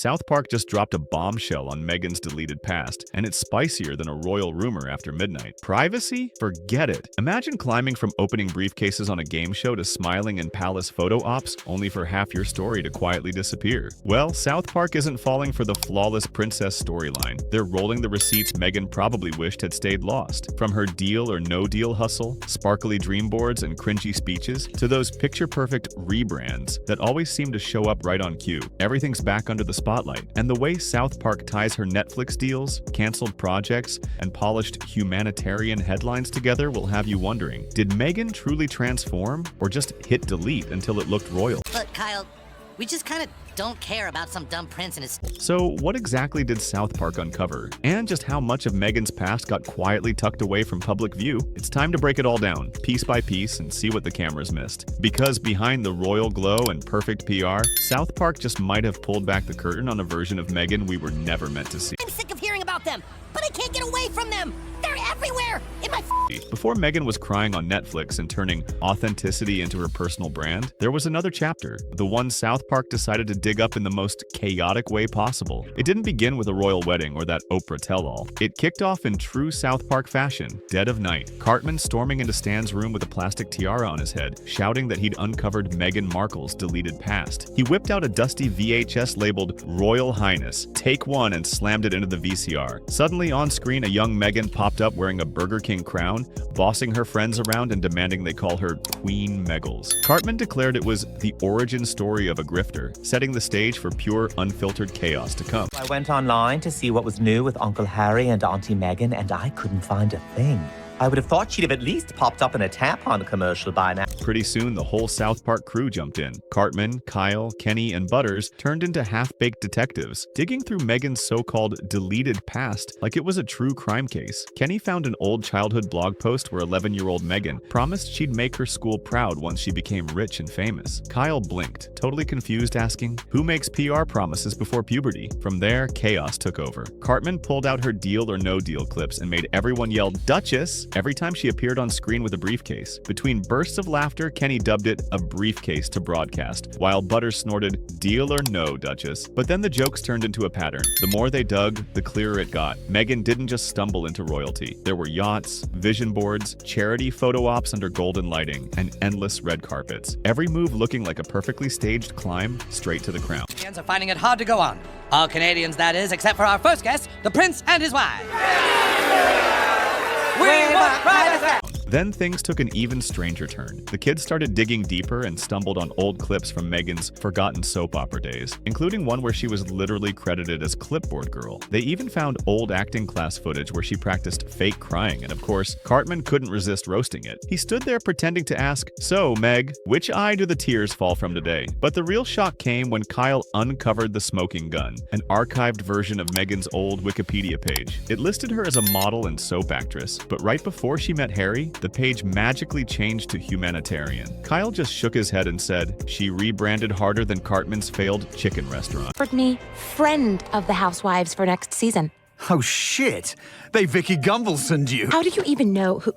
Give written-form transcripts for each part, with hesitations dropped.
South Park just dropped a bombshell on Meghan's deleted past, and it's spicier than a royal rumor after midnight. Privacy? Forget it. Imagine climbing from opening briefcases on a game show to smiling in palace photo ops, only for half your story to quietly disappear. Well, South Park isn't falling for the flawless princess storyline. They're rolling the receipts Meghan probably wished had stayed lost. From her deal or no deal hustle, sparkly dream boards, and cringy speeches, to those picture-perfect rebrands that always seem to show up right on cue. Everything's back under the spotlight, and the way South Park ties her Netflix deals, canceled projects, and polished humanitarian headlines together will have you wondering, did Meghan truly transform, or just hit delete until it looked royal? Look, Kyle, we just kind of don't care about some dumb prince and his... So what exactly did South Park uncover? And just how much of Meghan's past got quietly tucked away from public view? It's time to break it all down, piece by piece, and see what the cameras missed. Because behind the royal glow and perfect PR, South Park just might have pulled back the curtain on a version of Meghan we were never meant to see. I'm sick of hearing about them, but I can't get away from them! They're everywhere! In my Before Meghan was crying on Netflix and turning authenticity into her personal brand, there was another chapter, the one South Park decided to dig up in the most chaotic way possible. It didn't begin with a royal wedding or that Oprah tell-all. It kicked off in true South Park fashion, dead of night. Cartman storming into Stan's room with a plastic tiara on his head, shouting that he'd uncovered Meghan Markle's deleted past. He whipped out a dusty VHS labeled Royal Highness, Take One, and slammed it into the VCR. Suddenly on screen, a young Meghan popped up wearing a Burger King crown, bossing her friends around and demanding they call her Queen Meggles. Cartman declared it was the origin story of a grifter, setting the stage for pure, unfiltered chaos to come. I went online to see what was new with Uncle Harry and Auntie Meghan, and I couldn't find a thing. I would have thought she'd have at least popped up in a tampon commercial by now. Pretty soon, the whole South Park crew jumped in. Cartman, Kyle, Kenny, and Butters turned into half-baked detectives, digging through Meghan's so-called deleted past like it was a true crime case. Kenny found an old childhood blog post where 11-year-old Meghan promised she'd make her school proud once she became rich and famous. Kyle blinked, totally confused, asking, who makes PR promises before puberty? From there, chaos took over. Cartman pulled out her deal or no deal clips and made everyone yell, Duchess! Every time she appeared on screen with a briefcase. Between bursts of laughter, Kenny dubbed it a briefcase to broadcast, while Butters snorted, deal or no, Duchess. But then the jokes turned into a pattern. The more they dug, the clearer it got. Meghan didn't just stumble into royalty. There were yachts, vision boards, charity photo ops under golden lighting, and endless red carpets. Every move looking like a perfectly staged climb straight to the crown. Canadians are finding it hard to go on. All Canadians, that is, except for our first guest, the Prince and his wife. We want privacy! Then things took an even stranger turn. The kids started digging deeper and stumbled on old clips from Meghan's forgotten soap opera days, including one where she was literally credited as Clipboard Girl. They even found old acting class footage where she practiced fake crying, and of course, Cartman couldn't resist roasting it. He stood there pretending to ask, so, Meg, which eye do the tears fall from today? But the real shock came when Kyle uncovered the smoking gun, an archived version of Meghan's old Wikipedia page. It listed her as a model and soap actress, but right before she met Harry, the page magically changed to humanitarian. Kyle just shook his head and said, she rebranded harder than Cartman's failed chicken restaurant. Offered me friend of the housewives for next season. Oh shit! They Vicky Gunvalsoned you! How do you even know who...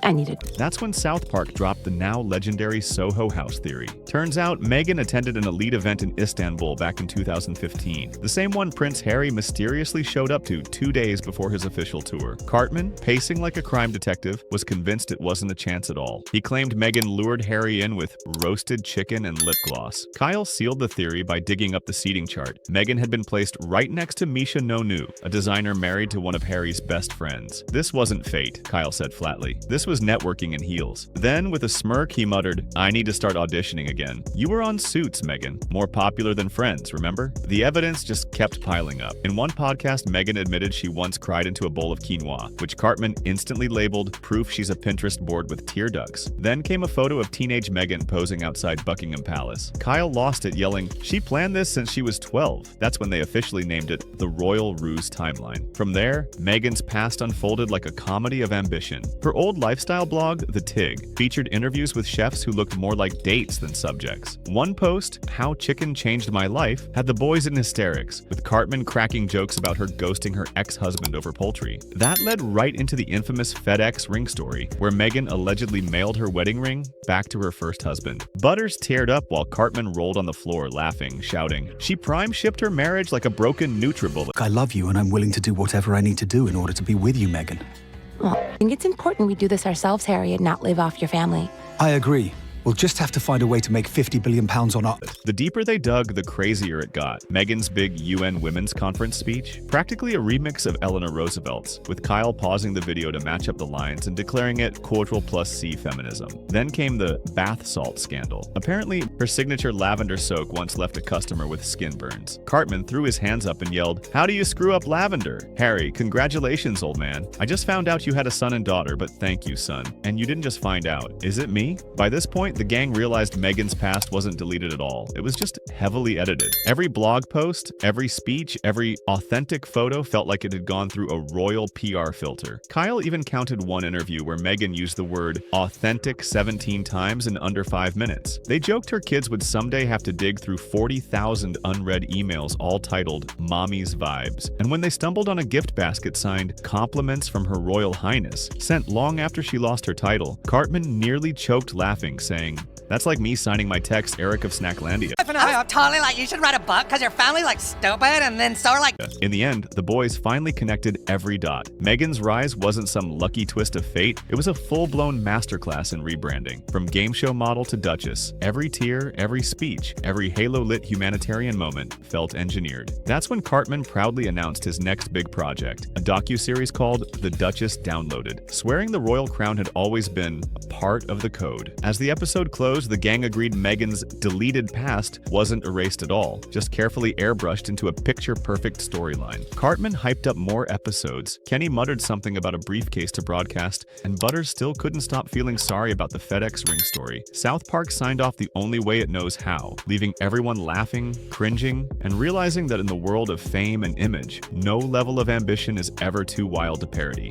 I needed. That's when South Park dropped the now legendary Soho House theory. Turns out Meghan attended an elite event in Istanbul back in 2015, the same one Prince Harry mysteriously showed up to 2 days before his official tour. Cartman, pacing like a crime detective, was convinced it wasn't a chance at all. He claimed Meghan lured Harry in with roasted chicken and lip gloss. Kyle sealed the theory by digging up the seating chart. Meghan had been placed right next to Misha Nonu, a designer married to one of Harry's best friends. This wasn't fate, Kyle said flatly. This was networking in heels. Then, with a smirk, he muttered, I need to start auditioning again. You were on Suits, Meghan. More popular than Friends, remember? The evidence just kept piling up. In one podcast, Meghan admitted she once cried into a bowl of quinoa, which Cartman instantly labeled proof she's a Pinterest board with tear ducts. Then came a photo of teenage Meghan posing outside Buckingham Palace. Kyle lost it, yelling, she planned this since she was 12. That's when they officially named it the Royal Ruse Timeline. From there, Meghan's past unfolded like a comedy of ambition. Her old life lifestyle blog, The Tig, featured interviews with chefs who looked more like dates than subjects. One post, How Chicken Changed My Life, had the boys in hysterics, with Cartman cracking jokes about her ghosting her ex-husband over poultry. That led right into the infamous FedEx ring story, where Meghan allegedly mailed her wedding ring back to her first husband. Butters teared up while Cartman rolled on the floor laughing, shouting, "She prime shipped her marriage like a broken NutriBullet." I love you and I'm willing to do whatever I need to do in order to be with you, Meghan. Well, I think it's important we do this ourselves, Harry, and not live off your family. I agree. We'll just have to find a way to make £50 billion on our... The deeper they dug, the crazier it got. Meghan's big UN Women's Conference speech, practically a remix of Eleanor Roosevelt's, with Kyle pausing the video to match up the lines and declaring it Ctrl+C feminism. Then came the bath salt scandal. Apparently, her signature lavender soak once left a customer with skin burns. Cartman threw his hands up and yelled, "How do you screw up lavender?" "Harry, congratulations, old man. I just found out you had a son and daughter, but thank you, son. And you didn't just find out. Is it me?" By this point, the gang realized Meghan's past wasn't deleted at all. It was just heavily edited. Every blog post, every speech, every authentic photo felt like it had gone through a royal PR filter. Kyle even counted one interview where Meghan used the word authentic 17 times in under 5 minutes. They joked her kids would someday have to dig through 40,000 unread emails all titled Mommy's Vibes. And when they stumbled on a gift basket signed Compliments from Her Royal Highness, sent long after she lost her title, Cartman nearly choked laughing, saying, "That's like me signing my text Eric of Snacklandia." I'm totally like, you should write a book because your family like stupid, and then so like. In the end, the boys finally connected every dot. Meghan's rise wasn't some lucky twist of fate, it was a full-blown masterclass in rebranding. From game show model to Duchess, every tear, every speech, every halo-lit humanitarian moment felt engineered. That's when Cartman proudly announced his next big project, a docuseries called The Duchess Downloaded, swearing the royal crown had always been a part of the code. As the episode closed, the gang agreed Meghan's deleted past wasn't erased at all, just carefully airbrushed into a picture-perfect storyline. Cartman hyped up more episodes, Kenny muttered something about a briefcase to broadcast, and Butters still couldn't stop feeling sorry about the FedEx ring story. South Park signed off the only way it knows how, leaving everyone laughing, cringing, and realizing that in the world of fame and image, no level of ambition is ever too wild to parody.